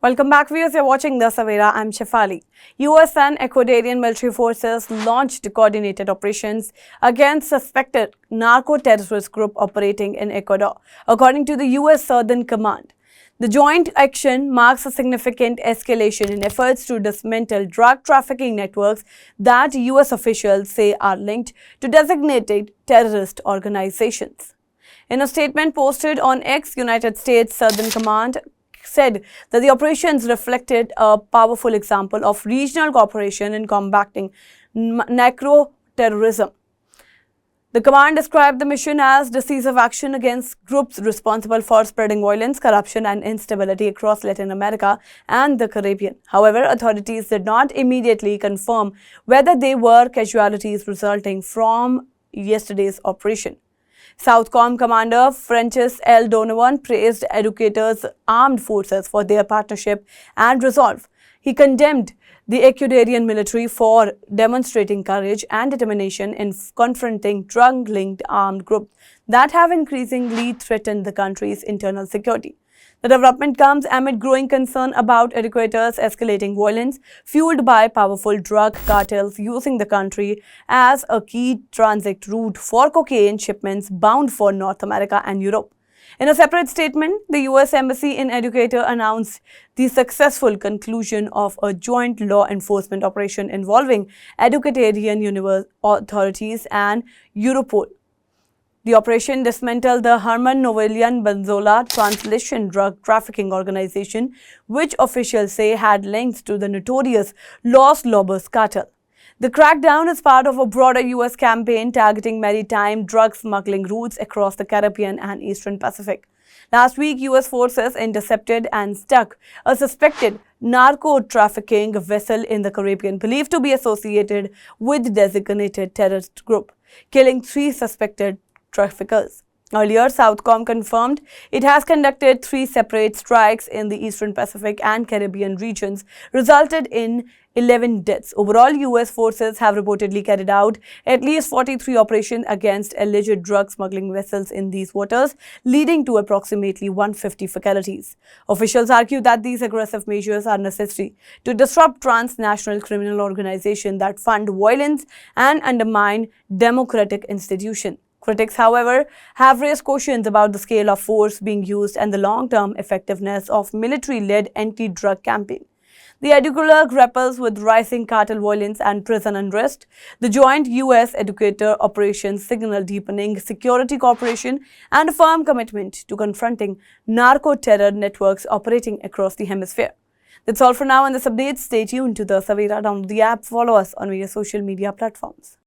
Welcome back, viewers. You're watching the Savera. I'm Shefali. U.S. and Ecuadorian military forces launched coordinated operations against suspected narco-terrorist group operating in Ecuador, according to the U.S. Southern Command. The joint action marks a significant escalation in efforts to dismantle drug trafficking networks that U.S. officials say are linked to designated terrorist organizations. In a statement posted on X, United States Southern Command said that the operations reflected a powerful example of regional cooperation in combating narco-terrorism. The command described the mission as decisive action against groups responsible for spreading violence, corruption, and instability across Latin America and the Caribbean. However, authorities did not immediately confirm whether they were casualties resulting from yesterday's operation. Southcom Commander Francis L. Donovan praised Educators' armed forces for their partnership and resolve. He condemned the Ecuadorian military for demonstrating courage and determination in confronting drug-linked armed groups that have increasingly threatened the country's internal security. The development comes amid growing concern about educators' escalating violence, fueled by powerful drug cartels using the country as a key transit route for cocaine shipments bound for North America and Europe. In a separate statement, the U.S. Embassy in Ecuador announced the successful conclusion of a joint law enforcement operation involving Ecuadorian authorities and Europol. The operation dismantled the Herman Novellian Benzola translation drug trafficking organization, which officials say had links to the notorious Los Lobos cartel. The crackdown is part of a broader U.S. campaign targeting maritime drug smuggling routes across the Caribbean and Eastern Pacific. Last week, U.S. forces intercepted and stuck a suspected narco-trafficking vessel in the Caribbean, believed to be associated with the designated terrorist group, killing 3 suspected traffickers. Earlier, Southcom confirmed it has conducted 3 separate strikes in the Eastern Pacific and Caribbean regions, resulted in 11 deaths. Overall, U.S. forces have reportedly carried out at least 43 operations against alleged drug smuggling vessels in these waters, leading to approximately 150 fatalities. Officials argue that these aggressive measures are necessary to disrupt transnational criminal organizations that fund violence and undermine democratic institutions. Critics, however, have raised questions about the scale of force being used and the long-term effectiveness of military-led anti-drug campaign. The Ecuador grapples with rising cartel violence and prison unrest. The joint U.S. Educator operations signal deepening security cooperation and a firm commitment to confronting narco-terror networks operating across the hemisphere. That's all for now in this update. Stay tuned to the Savera. Download the app, follow us on various social media platforms.